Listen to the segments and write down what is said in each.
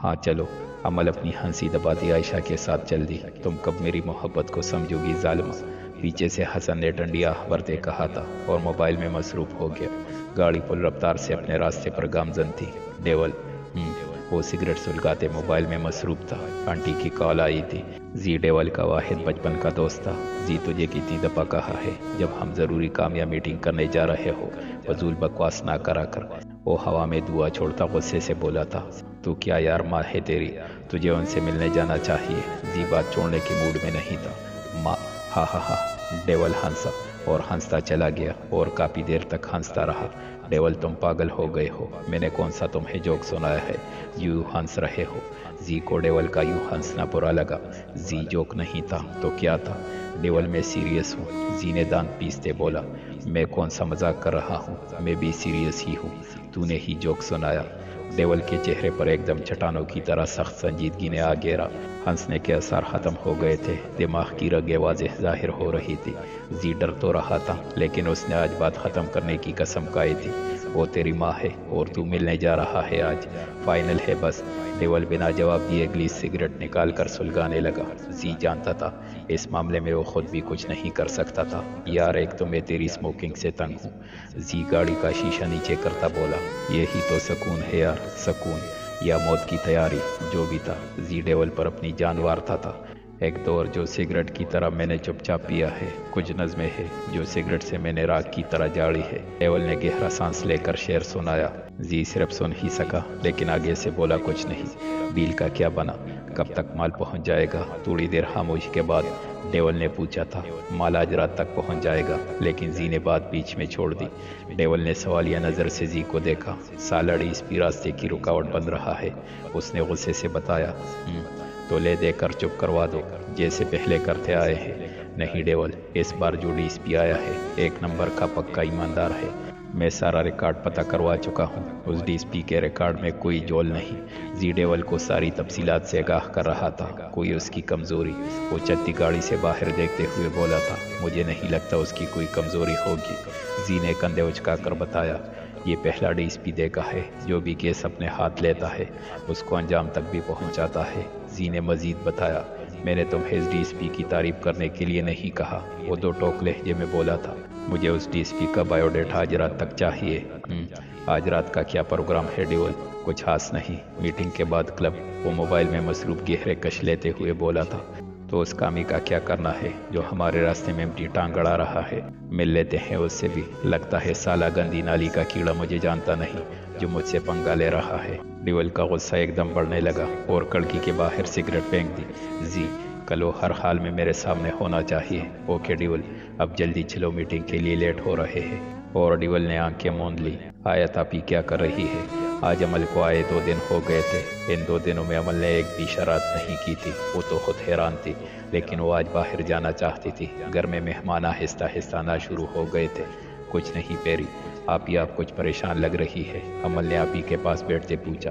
ہاں چلو۔ امل اپنی ہنسی دباتی عائشہ کے ساتھ چل دی۔ تم کب میری محبت کو سمجھو گی ظالمہ؟ پیچھے سے حسن نے ڈنڈیا برتے کہا تھا اور موبائل میں مصروف ہو گیا۔ گاڑی پل رفتار سے اپنے راستے پر گامزن تھی۔ ڈیول وہ سگریٹ سلگاتے موبائل میں مصروف تھا۔ آنٹی کی کال آئی تھی۔ زی ڈیول کا واحد بچپن کا دوست تھا۔ زی تجھے کتنی دفعہ کہا ہے جب ہم ضروری کام یا میٹنگ کرنے جا رہے ہو فضول بکواس نہ کرا کر۔ وہ ہوا میں دعا چھوڑتا غصے سے بولا تھا۔ تو کیا یار ماں ہے تیری، تجھے ان سے ملنے جانا چاہیے۔ زی بات چھوڑنے کے موڈ میں نہیں تھا۔ ماں ہاں ہاں ہاں۔ ڈیول ہنسا اور ہنستا چلا گیا اور کافی دیر تک ہنستا رہا۔ ڈیول تم پاگل ہو گئے ہو، میں نے کون سا تمہیں جوک سنایا ہے یوں ہنس رہے ہو؟ زی کو ڈیول کا یوں ہنسنا برا لگا۔ زی جوک نہیں تھا تو کیا تھا؟ ڈیول میں سیریس ہوں۔ زی نے دانت پیستے بولا۔ میں کون سا مذاق کر رہا ہوں، میں بھی سیریس ہی ہوں، تو نے ہی جوک سنایا۔ ڈیول کے چہرے پر ایک دم چٹانوں کی طرح سخت سنجیدگی نے آ گھیرا۔ ہنسنے کے اثار ختم ہو گئے تھے، دماغ کی رگیں واضح ظاہر ہو رہی تھی۔ زی ڈر تو رہا تھا لیکن اس نے آج بات ختم کرنے کی قسم کھائی تھی۔ وہ تیری ماں ہے اور تو ملنے جا رہا ہے آج، فائنل ہے بس۔ ڈیول بنا جواب دیے اگلی سگریٹ نکال کر سلگانے لگا۔ زی جانتا تھا اس معاملے میں وہ خود بھی کچھ نہیں کر سکتا تھا۔ یار ایک تو میں تیری اسموکنگ سے تنگ ہوں۔ زی گاڑی کا شیشہ نیچے کرتا بولا۔ یہی تو سکون ہے یار، سکون یا موت کی تیاری، جو بھی تھا۔ زی ڈیول پر اپنی جان وارتا تھا۔ ایک دور جو سگریٹ کی طرح میں نے چپ چاپ پیا ہے، کچھ نظمیں ہے جو سگریٹ سے میں نے راگ کی طرح جاڑی ہے۔ ڈیول نے گہرا سانس لے کر شعر سنایا۔ زی صرف سن ہی سکا لیکن آگے سے بولا کچھ نہیں۔ ڈیل کا کیا بنا، کب تک مال پہنچ جائے گا؟ تھوڑی دیر خاموشی کے بعد ڈیول نے پوچھا تھا۔ مال آج رات تک پہنچ جائے گا، لیکن زی نے بات بیچ میں چھوڑ دی۔ ڈیول نے سوالیہ نظر سے زی کو دیکھا۔ سالہ ڈی راستے کی رکاوٹ بن رہا ہے، اس نے غصے سے بتایا۔ تو لے دے کر چپ کروا دو جیسے پہلے کرتے آئے ہیں۔ نہیں ڈیول، اس بار جو ڈی ایس پی آیا ہے ایک نمبر کا پکا ایماندار ہے۔ میں سارا ریکارڈ پتہ کروا چکا ہوں، اس ڈی ایس پی کے ریکارڈ میں کوئی جول نہیں۔ زی ڈیول کو ساری تفصیلات سے آگاہ کر رہا تھا، کوئی اس کی کمزوری۔ وہ چلتی گاڑی سے باہر دیکھتے ہوئے بولا تھا۔ مجھے نہیں لگتا اس کی کوئی کمزوری ہوگی۔ زی نے کندھے اچکا کر بتایا۔ یہ پہلا ڈی ایس پی دیکھا ہے جو بھی کیس اپنے ہاتھ لیتا ہے اس کو انجام تک بھی پہنچاتا ہے۔ زی نے مزید بتایا۔ میں نے تمہیں اس ڈی ایس پی کی تعریف کرنے کے لیے نہیں کہا، وہ دو ٹوک لہجے میں بولا تھا۔ مجھے اس ڈی ایس پی کا بایو ڈیٹا آج رات تک چاہیے۔ آج رات کا کیا پروگرام ہے ڈیول؟ کچھ خاص نہیں، میٹنگ کے بعد کلب۔ وہ موبائل میں مصروف گہرے کش لیتے ہوئے بولا تھا۔ تو اس کامی کا کیا کرنا ہے جو ہمارے راستے میں اپنی ٹانگ اڑا رہا ہے؟ مل لیتے ہیں اس سے بھی، لگتا ہے سالہ گندی نالی کا کیڑا مجھے جانتا نہیں جو مجھ سے پنگا لے رہا ہے۔ ڈیول کا غصہ ایک دم بڑھنے لگا اور کڑکی کے باہر سگریٹ پھینک دی۔ زی کل وہ ہر حال میں میرے سامنے ہونا چاہیے۔ اوکے ڈیول، اب جلدی چلو، میٹنگ کے لیے لیٹ ہو رہے ہیں۔ اور ڈیول نے آنکھیں موند لی۔ آیت آپی کیا کر رہی ہے؟ آج عمل کو آئے 2 دن ہو گئے تھے، ان 2 دنوں میں عمل نے ایک بھی شرارت نہیں کی تھی۔ وہ تو خود حیران تھی، لیکن وہ آج باہر جانا چاہتی تھی۔ گھر میں مہمان آہستہ آہستہ آنا شروع ہو گئے تھے۔ کچھ نہیں پیری، آپی آپ کچھ پریشان لگ رہی ہے، عمل نے آپی کے پاس بیٹھتے پوچھا۔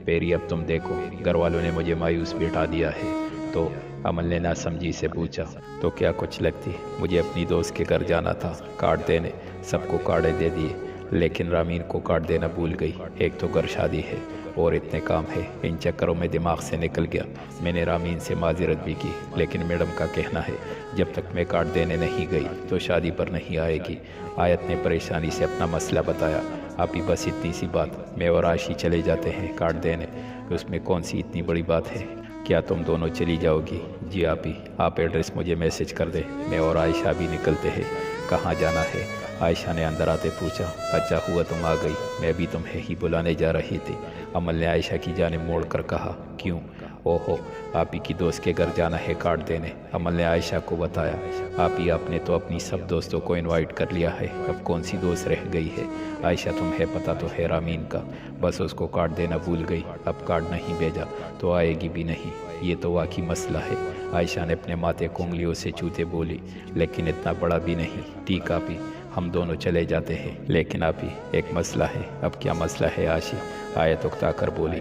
پیری اب تم دیکھو، گھر والوں نے مجھے مایوس بٹھا دیا ہے۔ تو عمل نے نہ سمجھی سے پوچھا۔ تو کیا کچھ لگتی؟ مجھے اپنی دوست کے گھر جانا تھا، کارڈ دینے، سب کو کارڈیں دے دیے، لیکن رامین کو کارڈ دینا بھول گئی۔ ایک تو گھر شادی ہے اور اتنے کام ہے، ان چکروں میں دماغ سے نکل گیا۔ میں نے رامین سے معذرت بھی کی، لیکن میڈم کا کہنا ہے جب تک میں کارڈ دینے نہیں گئی تو شادی پر نہیں آئے گی۔ آیت نے پریشانی سے اپنا مسئلہ بتایا۔ آپی بس اتنی سی بات، میں اور عائشی چلے جاتے ہیں کارڈ دینے، اس میں کون سی اتنی بڑی بات ہے؟ کیا تم دونوں چلی جاؤ گی؟ جی آپی، آپ ایڈریس مجھے میسج کر دیں، میں اور عائشہ بھی نکلتے ہیں۔ کہاں جانا ہے؟ عائشہ نے اندر آتے پوچھا۔ اچھا ہوا تم آ گئی، میں بھی تمہیں ہی بلانے جا رہی تھی، عمل نے عائشہ کی جانب موڑ کر کہا۔ کیوں؟ اوہو، آپی کی دوست کے گھر جانا ہے کارڈ دینے، عمل نے عائشہ کو بتایا۔ آپی آپ نے تو اپنی سب دوستوں کو انوائٹ کر لیا ہے، اب کون سی دوست رہ گئی ہے؟ عائشہ تمہیں پتہ تو ہے رامین کا، بس اس کو کارڈ دینا بھول گئی، اب کارڈ نہیں بھیجا تو آئے گی بھی نہیں، یہ تو واقعی مسئلہ ہے۔ عائشہ نے اپنے ماتھے کو انگلیوں سے چوتے بولی۔ لیکن اتنا بڑا بھی نہیں، ٹھیک آپی، ہم دونوں چلے جاتے ہیں، لیکن آپی ایک مسئلہ ہے۔ اب کیا مسئلہ ہے عائشہ؟ آیت اکتا کر بولی۔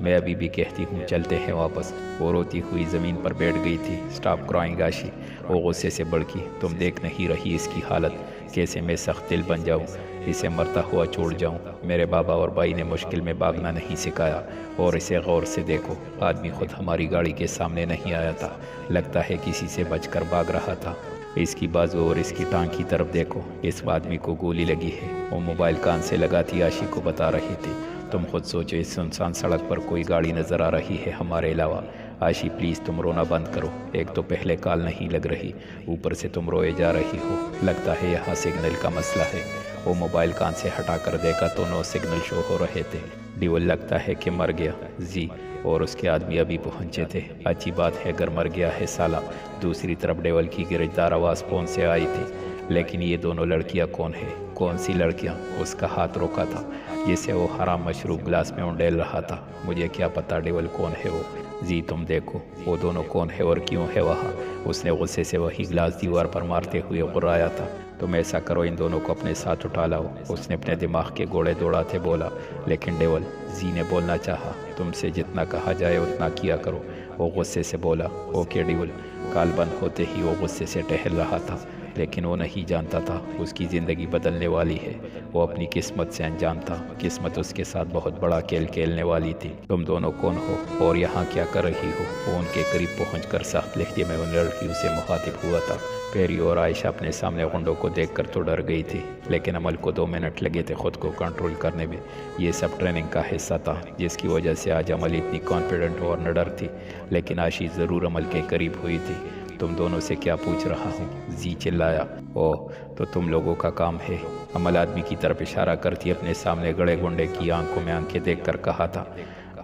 میں ابھی بھی کہتی ہوں چلتے ہیں واپس۔ وہ روتی ہوئی زمین پر بیٹھ گئی تھی۔ اسٹاپ کرائنگ عائشی، وہ غصے سے بڑکی۔ تم دیکھ نہیں رہی اس کی حالت، کیسے میں سخت دل بن جاؤں، اسے مرتا ہوا چھوڑ جاؤں۔ میرے بابا اور بھائی نے مشکل میں بھاگنا نہیں سکھایا، اور اسے غور سے دیکھو، آدمی خود ہماری گاڑی کے سامنے نہیں آیا تھا، لگتا ہے کسی سے بچ کر بھاگ رہا تھا۔ اس کی بازو اور اس کی ٹانگ کی طرف دیکھو، اس آدمی کو گولی لگی ہے۔ وہ موبائل کان سے لگاتی عائشی کو بتا رہی تھی، تم خود سوچو، اس سنسان سڑک پر کوئی گاڑی نظر آ رہی ہے ہمارے علاوہ؟ عائشی پلیز تم رونا بند کرو، ایک تو پہلے کال نہیں لگ رہی، اوپر سے تم روئے جا رہی ہو، لگتا ہے یہاں سگنل کا مسئلہ ہے۔ وہ موبائل کان سے ہٹا کر دیکھا تو نو سگنل شو ہو رہے تھے۔ ڈیول لگتا ہے کہ مر گیا، زی اور اس کے آدمی ابھی پہنچے تھے۔ اچھی بات ہے اگر مر گیا ہے سالہ۔ دوسری طرف ڈیول کی گرجدار آواز فون سے آئی تھی، لیکن یہ دونوں لڑکیاں کون ہیں؟ کون سی لڑکیاں؟ اس کا ہاتھ روکا تھا جسے وہ حرام مشروب گلاس میں انڈیل رہا تھا۔ مجھے کیا پتا ڈیول کون ہے وہ؟ زی تم دیکھو وہ دونوں کون ہے اور کیوں ہے وہاں؟ اس نے غصے سے وہی گلاس دیوار پر مارتے ہوئے غرایا تھا۔ تم ایسا کرو، ان دونوں کو اپنے ساتھ اٹھا لاؤ، اس نے اپنے دماغ کے گوڑے دوڑاتے بولا۔ لیکن ڈیول، زی نے بولنا چاہا، تم سے جتنا کہا جائے اتنا کیا کرو، وہ غصے سے بولا۔ Okay dual. کال بند ہوتے ہی وہ غصے سے ٹہل رہا تھا، لیکن وہ نہیں جانتا تھا اس کی زندگی بدلنے والی ہے۔ وہ اپنی قسمت سے انجان تھا، قسمت اس کے ساتھ بہت بڑا کھیل کھیلنے والی تھی۔ تم دونوں کون ہو اور یہاں کیا کر رہی ہو؟ وہ ان کے قریب پہنچ کر سخت لہجے میں ان لڑکیوں سے مخاطب ہوا تھا۔ پیری اور عائشہ اپنے سامنے غنڈوں کو دیکھ کر تو ڈر گئی تھی، لیکن عمل کو 2 منٹ لگے تھے خود کو کنٹرول کرنے میں۔ یہ سب ٹریننگ کا حصہ تھا، جس کی وجہ سے آج عمل اتنی کانفیڈنٹ اور نڈر تھی، لیکن عائشی ضرور عمل کے قریب ہوئی تھی۔ تم دونوں سے کیا پوچھ رہا ہوں؟ زی چلایا۔ اوہ تو تم لوگوں کا کام ہے؟ عمل آدمی کی طرف اشارہ کرتی اپنے سامنے گڑے گنڈے کی آنکھوں میں آنکھیں دیکھ کر کہا تھا۔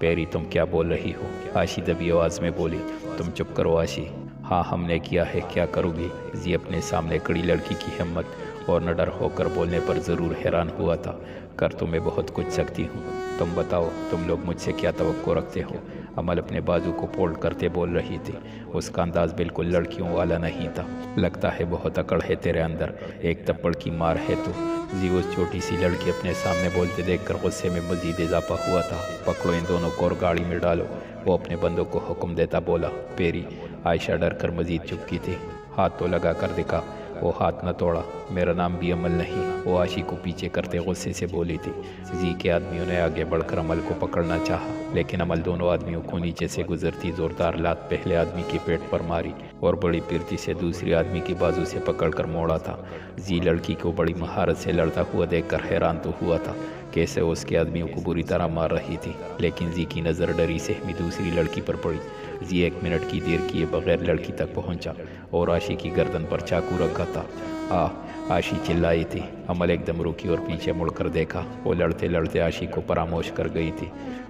پیری تم کیا بول رہی ہو؟ عائشی دبی آواز میں بولی۔ تم چپ کرو عائشی۔ ہاں ہم نے کیا ہے، کیا کرو گی؟ زی اپنے سامنے کڑی لڑکی کی ہمت اور نڈر ہو کر بولنے پر ضرور حیران ہوا تھا۔ کر تو میں بہت کچھ سکتی ہوں، تم بتاؤ تم لوگ مجھ سے کیا توقع رکھتے ہو؟ عمل اپنے بازو کو فولڈ کرتے بول رہی تھی، اس کا انداز بالکل لڑکیوں والا نہیں تھا۔ لگتا ہے بہت عقل ہے تیرے اندر، ایک تپڑ کی مار ہے تو۔ زی اس چھوٹی سی لڑکی اپنے سامنے بولتے دیکھ کر غصے میں مزید اضافہ ہوا تھا۔ پکڑو ان دونوں کو اور گاڑی میں ڈالو، وہ اپنے بندوں کو حکم دیتا بولا۔ پیری۔ عائشہ ڈر کر مزید چپکی تھی۔ ہاتھ تو لگا کر دکھا۔ وہ ہاتھ نہ توڑا، میرا نام بھی عمل نہیں، وہ عائشی کو پیچھے کرتے غصے سے بولی تھی۔ زی کے آدمیوں نے آگے بڑھ کر عمل کو پکڑنا چاہا، لیکن عمل دونوں آدمیوں کو نیچے سے گزرتی زوردار لات پہلے آدمی کے پیٹ پر ماری اور بڑی پھرتی سے دوسری آدمی کی بازو سے پکڑ کر موڑا تھا۔ زی لڑکی کو بڑی مہارت سے لڑتا ہوا دیکھ کر حیران تو ہوا تھا، کیسے اس کے آدمیوں کو بری طرح مار رہی تھی، لیکن زی کی نظر ڈری سہمی دوسری لڑکی پر پڑی۔ زی 1 منٹ کی دیر کیے بغیر لڑکی تک پہنچا اور عائشی کی گردن پر چاقو رکھا تھا۔ عائشی چلائی تھی۔ عمل ایک دم رکی اور پیچھے مڑ کر دیکھا، وہ لڑتے لڑتے عائشی کو فراموش کر گئی تھی۔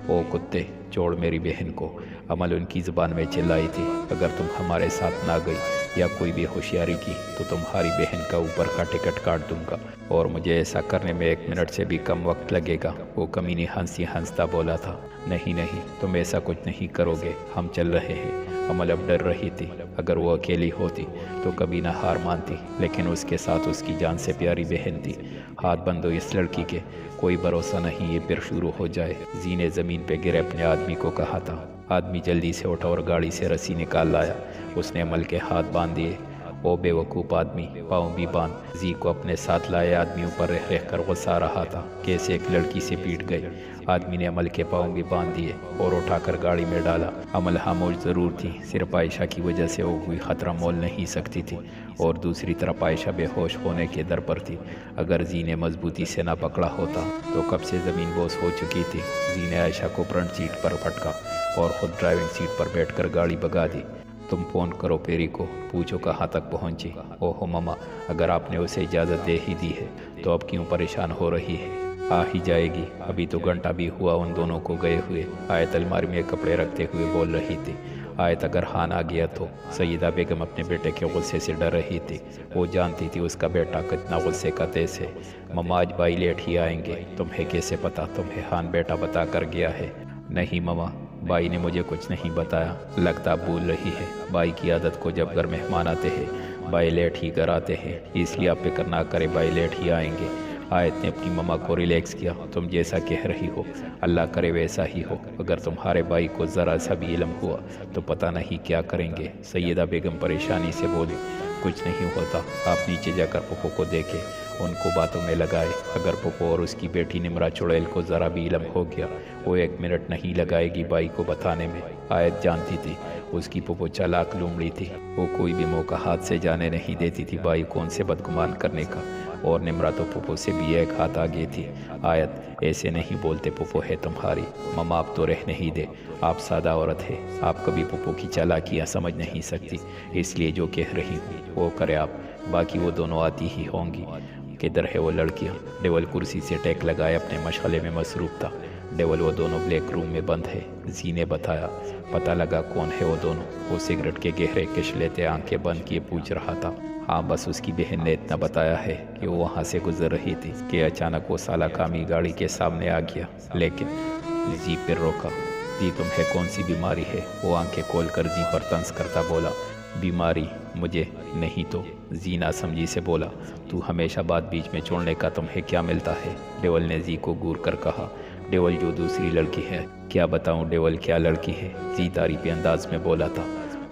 او کتے، چھوڑ میری بہن کو، عمل ان کی زبان میں چلائی تھی۔ اگر تم ہمارے ساتھ نہ گئی یا کوئی بھی ہوشیاری کی تو تمہاری بہن کا اوپر کا ٹکٹ کاٹ دوں گا، اور مجھے ایسا کرنے میں 1 منٹ سے بھی کم وقت لگے گا، وہ کمینی ہنستا بولا تھا۔ نہیں نہیں، تم ایسا کچھ نہیں کرو گے، ہم چل رہے ہیں۔ عمل اب ڈر رہی تھی، اگر وہ اکیلی ہوتی تو کبھی نہ ہار مانتی، لیکن اس کے ساتھ اس کی جان سے پیاری بہن تھی۔ ہاتھ بندھو اس لڑکی کے، کوئی بھروسہ نہیں یہ پھر شروع ہو جائے۔ زی نے زمین پہ گرے اپنے آدمی کو کہا تھا۔ آدمی جلدی سے اٹھا اور گاڑی سے رسی نکال لایا، اس نے عمل کے ہاتھ باندھ دیے۔ وہ بے وقوف آدمی، پاؤں بھی باندھ۔ زی کو اپنے ساتھ لائے آدمیوں پر رہ رہ کر غصہ آ رہا تھا، کیسے ایک لڑکی سے پیٹ گئے۔ آدمی نے عمل کے پاؤں بھی باندھ دیے اور اٹھا کر گاڑی میں ڈالا۔ عمل خاموش ضرور تھی، صرف عائشہ کی وجہ سے وہ کوئی خطرہ مول نہیں سکتی تھی، اور دوسری طرف عائشہ بے ہوش ہونے کے در پر تھی۔ اگر زی نے مضبوطی سے نہ پکڑا ہوتا تو کب سے زمین بوس ہو چکی تھی۔ زی نے عائشہ کو فرنٹ سیٹ پر پٹکا اور خود ڈرائیونگ سیٹ پر بیٹھ کر گاڑی بھگا دی۔ تم فون کرو پیری کو، پوچھو کہاں تک پہنچی۔ اوہ ماما، اگر آپ نے اسے اجازت دے ہی دی ہے تو اب کیوں پریشان ہو رہی ہے؟ آ ہی جائے گی، ابھی تو گھنٹہ بھی ہوا ان دونوں کو گئے ہوئے۔ آیت الماری میں کپڑے رکھتے ہوئے بول رہی تھی۔ آیت اگر خان آ گیا تو؟ سیدہ بیگم اپنے بیٹے کے غصے سے ڈر رہی تھی، وہ جانتی تھی اس کا بیٹا کتنا غصے کا تیز ہے۔ ماما آج بھائی لیٹ ہی آئیں گے، تمہیں کیسے پتا؟ تمہیں خان بیٹا بتا کر گیا ہے؟ نہیں ماما، بھائی نے مجھے کچھ نہیں بتایا، لگتا بھول رہی ہے۔ بھائی کی عادت کو جب گھر مہمان آتے ہیں بھائی لیٹ ہی کر آتے ہیں، اس لیے آپ فکر نہ کرے، بھائی لیٹ ہی آئیں گے۔ آیت نے اپنی ماما کو ریلیکس کیا۔ تم جیسا کہہ رہی ہو اللہ کرے ویسا ہی ہو، اگر تمہارے بھائی کو ذرا سا بھی علم ہوا تو پتہ نہیں کیا کریں گے۔ سیدہ بیگم پریشانی سے بولی، کچھ نہیں ہوتا، آپ نیچے جا کر پھپھو کو دیکھیں، ان کو باتوں میں لگائے۔ اگر پھپھو اور اس کی بیٹی نمرا چڑیل کو ذرا بھی علم ہو گیا، وہ 1 منٹ نہیں لگائے گی بھائی کو بتانے میں۔ آیت جانتی تھی اس کی پھپھو چالاک لومڑی تھی، وہ کوئی بھی موقع ہاتھ سے جانے نہیں دیتی تھی بھائی کو ان سے بدگمان کرنے کا، اور نمرا تو پھپھو سے بھی 1 ہاتھ آگے تھی۔ آیت، ایسے نہیں بولتے، پھپھو ہے تمہاری ماما، آپ تو رہ نہیں دے، آپ سادہ عورت ہے، آپ کبھی پھپھو کی چالاکیاں سمجھ نہیں سکتی، اس لیے جو کہہ رہی ہوں وہ کرے آپ، باقی وہ دونوں آتی ہی ہوں گی۔ کدھر ہے وہ لڑکیاں؟ ڈیول کرسی سے ٹیک لگائے اپنے مشغلے میں مصروف تھا۔ ڈیول، وہ دونوں بلیک روم میں بند ہے، زی نے بتایا۔ پتہ لگا کون ہے وہ دونوں؟ وہ سگریٹ کے گہرے کش لیتے آنکھیں بند کیے پوچھ رہا تھا۔ ہاں، بس اس کی بہن نے اتنا بتایا ہے کہ وہ وہاں سے گزر رہی تھی کہ اچانک وہ سالہ کامی گاڑی کے سامنے آ گیا، لیکن زی پھر روکا۔ زی، تمہیں کون سی بیماری ہے؟ وہ آنکھیں کھول کر زی پر طنز کرتا بولا۔ بیماری؟ مجھے نہیں تو، زی نہ سمجھی سے بولا۔ تو ہمیشہ بات بیچ میں چھوڑنے کا تمہیں کیا ملتا ہے؟ ڈیول نے زی کو گور کر کہا۔ ڈیول، جو دوسری لڑکی ہے۔ کیا بتاؤں ڈیول، کیا لڑکی ہے؟ زی تعریفی انداز میں بولا تھا۔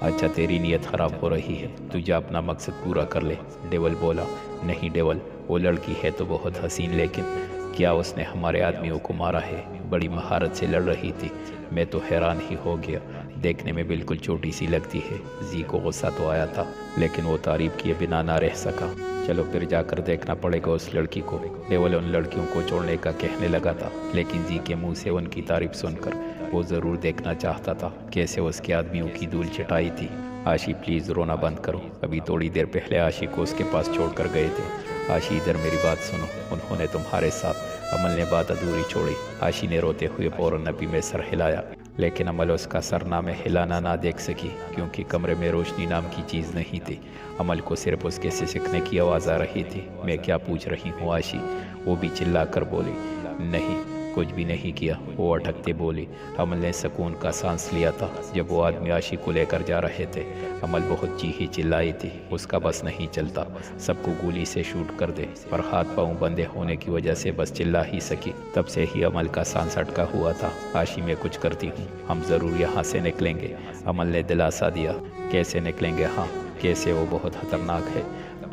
اچھا، تیری نیت خراب ہو رہی ہے، تو جا اپنا مقصد پورا کر لے۔ ڈیول بولا۔ نہیں ڈیول، وہ لڑکی ہے تو بہت حسین، لیکن کیا اس نے ہمارے آدمیوں کو مارا ہے؟ بڑی مہارت سے لڑ رہی تھی، میں تو حیران ہی ہو گیا، دیکھنے میں بالکل چھوٹی سی لگتی ہے۔ زی کو غصہ تو آیا تھا، لیکن وہ تعریف کیے بنا نہ رہ سکا۔ چلو پھر جا کر دیکھنا پڑے گا اس لڑکی کو۔ ڈیول ان لڑکیوں کو چھوڑنے کا کہنے لگا تھا، لیکن زی کے منہ سے ان کی تعریف سن کر وہ ضرور دیکھنا چاہتا تھا کیسے اس کے آدمیوں کی دھول چٹائی تھی۔ آشی پلیز رونا بند کرو، ابھی تھوڑی دیر پہلے آشی کو اس کے پاس چھوڑ کر گئے تھے۔ آشی ادھر میری بات سنو، انہوں نے تمہارے ساتھ، عمل نے بات ادھوری چھوڑی۔ آشی نے روتے ہوئے فوراً نبی میں سر ہلایا، لیکن عمل اس کا سر نہ میں ہلانا نہ دیکھ سکی، کیونکہ کمرے میں روشنی نام کی چیز نہیں تھی۔ عمل کو صرف اس کے سسکنے کی آواز آ رہی تھی۔ میں کیا پوچھ رہی ہوں آشی؟ وہ بھی چلا کر بولی۔ نہیں، کچھ بھی نہیں کیا، وہ اٹھکتے بولی۔ عمل نے سکون کا سانس لیا تھا جب وہ آدمی آشی کو لے کر جا رہے تھے۔ عمل بہت چیخی چلائی تھی، اس کا بس نہیں چلتا سب کو گولی سے شوٹ کر دے، پر ہاتھ پاؤں بندے ہونے کی وجہ سے بس چلا ہی سکی۔ تب سے ہی عمل کا سانس اٹکا ہوا تھا۔ آشی، میں کچھ کرتی ہوں، ہم ضرور یہاں سے نکلیں گے، عمل نے دلاسا دیا۔ کیسے نکلیں گے؟ ہاں کیسے، وہ بہت خطرناک ہے،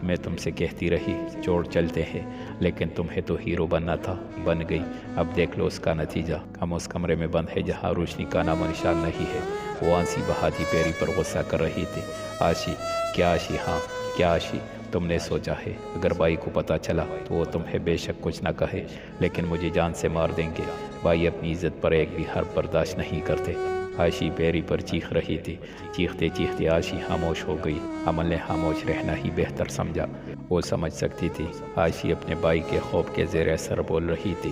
میں تم سے کہتی رہی چھوڑ چلتے ہیں، لیکن تمہیں تو ہیرو بننا تھا، بن گئی، اب دیکھ لو اس کا نتیجہ۔ ہم اس کمرے میں بند ہے جہاں روشنی کا نام و نشان نہیں ہے۔ وہ آنسی بہاتی پیری پر غصہ کر رہی تھی۔ آشی، کیا آشی؟ ہاں کیا آشی؟ تم نے سوچا ہے اگر بھائی کو پتہ چلا تو وہ تمہیں بے شک کچھ نہ کہے، لیکن مجھے جان سے مار دیں گے۔ بھائی اپنی عزت پر ایک بھی حرف برداشت نہیں کرتے۔ آشی پیری پر چیخ رہی تھی۔ چیختے چیختے آشی خاموش ہو گئی۔ عمل نے خاموش رہنا ہی بہتر سمجھا، وہ سمجھ سکتی تھی آشی اپنے بھائی کے خوف کے زیر اثر بول رہی تھی۔